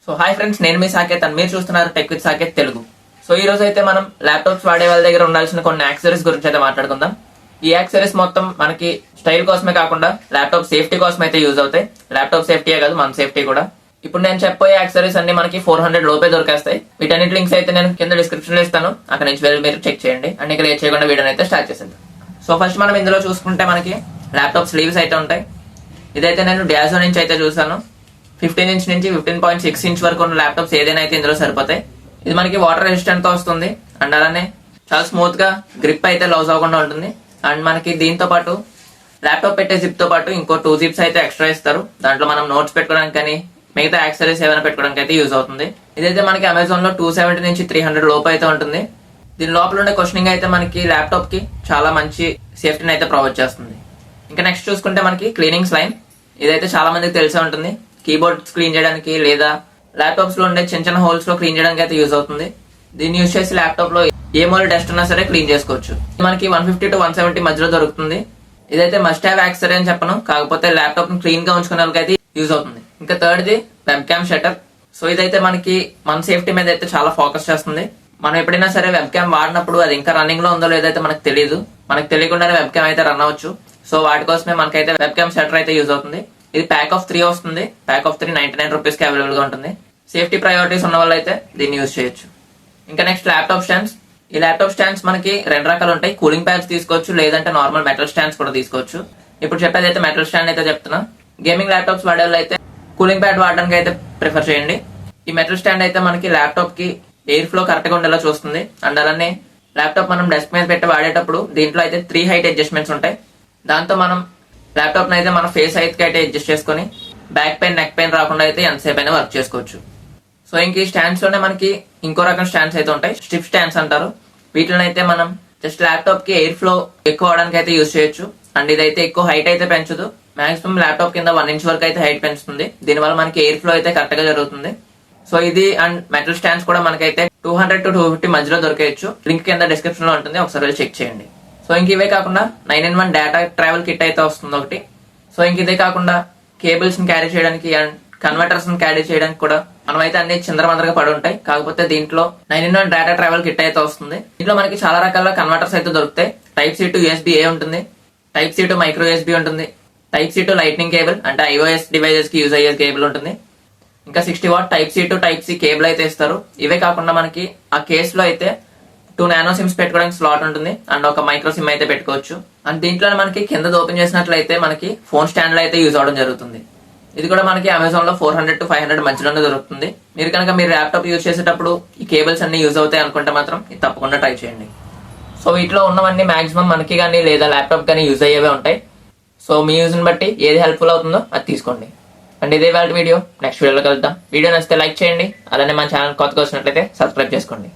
So hi friends, నేను మీ సాకేత్ అని మీరు చూస్తున్నారు tech with Saketh Telugu. So ఈ రోజు అయితే మనం ల్యాప్టాప్స్ వాడే వాళ్ళ దగ్గర ఉండాల్సిన కొన్ని యాక్సెసరీస్ గురించి అయితే మాట్లాడుకుందాం. ఈ యాక్సెసరీస్ మొత్తం మనకి స్టైల్ కోసమే కాకుండా ల్యాప్టాప్ సేఫ్టీ కోసం అయితే యూజ్ అవుతాయి. ల్యాప్టాప్ సేఫ్టీయే కాదు, మన సేఫ్టీ కూడా. ఇప్పుడు నేను చెప్పబోయే యాక్సెసరీస్ అన్ని మనకి 400 లోపే దొరికేస్తాయి. వీటన్నిటి లింక్స్ అయితే నేను కింద డిస్క్రిప్షన్ లో ఇస్తాను, అక్కడ నుంచి వెళ్ళి మీరు చెక్ చేయండి. అండ్ ఇక్కడ లేట్ చేయకుండా వీడియోని అయితే స్టార్ట్ చేసేద్దాం. సో ఫస్ట్ మనం ఇందులో చూసుకుంటే మనకి ల్యాప్టాప్ స్లీవ్స్ అయితే ఉంటాయి. ఇదైతే నేను డాజో నుంచి అయితే చూసాను. 15 ఇంచ్ నుంచి 15.6 ఇంచ్ వరకు ఉన్న ల్యాప్టాప్స్ ఏదైనా అయితే ఇందులో సరిపోతాయి. ఇది మనకి వాటర్ రెసిస్టెంట్ తో వస్తుంది అండ్ అలానే చాలా స్మూత్ గా గ్రిప్ అయితే లూజ్ అవ్వకుండా ఉంటుంది. అండ్ మనకి దీంతో పాటు ల్యాప్టాప్ పెట్టే జిప్ తో పాటు ఇంకో 2 జిప్స్ అయితే ఎక్స్ట్రా ఇస్తారు. దాంట్లో మనం నోట్స్ పెట్టుకోవడానికి కానీ మిగతా యాక్సెసరీస్ ఏమైనా పెట్టుకోవడానికి అయితే యూజ్ అవుతుంది. ఇదైతే మనకి అమెజాన్ లో 270 నుంచి 300 లోపు అయితే ఉంటుంది. దీని లోపల ఉండే క్వశ్చనింగ్ అయితే మనకి ల్యాప్టాప్ కి చాలా మంచి సేఫ్టీని అయితే ప్రొవైడ్ చేస్తుంది. ఇంకా నెక్స్ట్ చూసుకుంటే మనకి క్లీనింగ్ స్లైమ్. ఇదైతే చాలా మందికి తెలిసే ఉంటుంది. కీబోర్డ్స్ క్లీన్ చేయడానికి లేదా ల్యాప్టాప్స్ లో ఉండే చిన్న చిన్న హోల్స్ లో క్లీన్ చేయడానికి అయితే యూజ్ అవుతుంది. దీన్ని యూజ్ చేసి ల్యాప్టాప్ లో ఏ మూల డస్ట్ ఉన్నా సరే క్లీన్ చేసుకోవచ్చు. మనకి 150 to 170 మధ్యలో దొరుకుతుంది. ఇదైతే మస్ట్ హ్యావ్ యాక్సెసరీ అని చెప్పను, కాకపోతే ల్యాప్టాప్ ని క్లీన్ గా ఉంచుకునే వాళ్ళకి అయితే యూజ్ అవుతుంది. ఇంకా థర్డ్ది వెబ్ క్యామ్ షట్టర్. సో ఇదైతే మనకి మన సేఫ్టీ మీద అయితే చాలా ఫోకస్ చేస్తుంది. మనం ఎప్పుడైనా సరే వెబ్ క్యామ్ వాడినప్పుడు అది ఇంకా రన్నింగ్ లో ఉందో లేదైతే మనకు తెలియదు. మనకు తెలియకుండానే వెబ్ క్యామ్ అయితే రన్ అవ్వచ్చు. సో వాటి కోసమే మనకైతే వెబ్ క్యామ్ షట్టర్ అయితే యూజ్ అవుతుంది. ఇది ప్యాక్ ఆఫ్ 3 వస్తుంది. ప్యాక్ ఆఫ్ 3 99 రూపీస్ కి అవైలబుల్ గా ఉంటుంది. సేఫ్టీ ప్రయారిటీస్ ఉన్న వాళ్ళు అయితే దీన్ని యూజ్ చేయొచ్చు. ఇంకా నెక్స్ట్ ల్యాప్టాప్ స్టాండ్స్. ఈ ల్యాప్టాప్ స్టాండ్స్ మనకి 2 రకాలు ఉంటాయి. కూలింగ్ ప్యాడ్స్ తీసుకోవచ్చు, లేదంటే నార్మల్ మెటల్ స్టాండ్స్ కూడా తీసుకోవచ్చు. ఇప్పుడు చెప్పేది అయితే మెటల్ స్టాండ్ అయితే చెప్తున్నా. గేమింగ్ ల్యాప్టాప్స్ వాడే వాళ్ళు అయితే కూలింగ్ ప్యాడ్ వాడడానికి అయితే ప్రిఫర్ చేయండి. ఈ మెటల్ స్టాండ్ అయితే మనకి ల్యాప్టాప్ కి ఎయిర్ ఫ్లో కరెక్ట్ గా ఉండేలా చూస్తుంది. అండ్ అలానే ల్యాప్టాప్ మనం డెస్క్ మీద పెట్టి వాడేటప్పుడు దీంట్లో అయితే 3 హైట్ అడ్జస్ట్మెంట్స్ ఉంటాయి. దాంతో మనం ల్యాప్టాప్ అయితే మన ఫేస్ హైట్ కి అయితే అడ్జస్ట్ చేసుకుని బ్యాక్ పెయిన్, నెక్ పెయిన్ రాకుండా అయితే ఎంతసేపు అయినా వర్క్ చేసుకోవచ్చు. సో ఇంక ఈ స్టాండ్స్ లోనే మనకి ఇంకో రకం స్టాండ్స్ అయితే ఉంటాయి. స్ట్రిప్ స్టాండ్స్ అంటారు. వీటిని అయితే మనం జస్ట్ ల్యాప్టాప్ కి ఎయిర్ ఫ్లో ఎక్కువ అవడానికి అయితే యూజ్ చేయొచ్చు. అండ్ ఇదైతే ఎక్కువ హైట్ అయితే పెంచదు. మాక్సిమం ల్యాప్టాప్ కింద 1 ఇంచ్ వరకు అయితే హైట్ పెంచుతుంది. దీనివల్ల మనకి ఎయిర్ ఫ్లో అయితే కరెక్ట్ గా జరుగుతుంది. సో ఇది అండ్ మెటల్ స్టాండ్స్ కూడా మనకైతే 200 to 250 మధ్యలో దొరికేయచ్చు. లింక్ కింద డిస్క్రిప్షన్ లో ఉంటుంది, ఒకసారి వెళ్ళి చెక్ చేయండి. సో ఇంక ఇవే కాకుండా 9-in-1 డేటా ట్రావెల్ కిట్ అయితే వస్తుంది ఒకటి. సో ఇంక ఇదే కాకుండా కేబుల్స్ ని క్యారీ చేయడానికి అండ్ కన్వర్టర్స్ ని క్యారీ చేయడానికి కూడా మనమైతే అన్ని చిందరమందరగా పడి ఉంటాయి. కాకపోతే దీంట్లో 9-in-1 డేటా ట్రావెల్ కిట్ అయితే వస్తుంది. దీంట్లో మనకి చాలా రకాల కన్వర్టర్స్ అయితే దొరుకుతాయి. Type-C to USB-A ఉంటుంది, Type-C to మైక్రో USB ఉంటుంది, Type-C to లైట్నింగ్ కేబుల్ అంటే iOS డివైజెస్ కి యూజ్ అయ్యే కేబుల్ ఉంటుంది. ఇంకా 60 what Type-C to Type-C cable అయితే ఇస్తారు. ఇవే కాకుండా మనకి ఆ కేస్ లో అయితే 2 నానో సిమ్స్ పెట్టుకోవడానికి స్లాట్ ఉంటుంది అండ్ ఒక మైక్రో సిమ్ అయితే పెట్టుకోవచ్చు. అండ్ దీంట్లో మనకి కింద ఓపెన్ చేసినట్లయితే మనకి ఫోన్ స్టాండ్ లో అయితే యూజ్ అవడం జరుగుతుంది. ఇది కూడా మనకి అమెజాన్ లో 400 to 500 మధ్యలోనే దొరుకుతుంది. మీరు కనుక మీరు ల్యాప్టాప్ యూజ్ చేసేటప్పుడు ఈ కేబుల్స్ అన్ని యూజ్ అవుతాయి అనుకుంటే మాత్రం ఇది తప్పకుండా ట్రై చేయండి. సో వీటిలో ఉన్నవన్నీ మాక్సిమం మనకి కానీ లేదా ల్యాప్టాప్ కానీ యూజ్ అయ్యేవే ఉంటాయి. సో మీ యూజ్ని బట్టి ఏది హెల్ప్ఫుల్ అవుతుందో అది తీసుకోండి. అండ్ ఇదే వాళ్ళ వీడియో. నెక్స్ట్ వీడియోలో కలుద్దాం. వీడియో నచ్చితే లైక్ చేయండి, అలానే మన ఛానల్ కొత్తగా వచ్చినట్లయితే సబ్స్క్రైబ్ చేసుకోండి.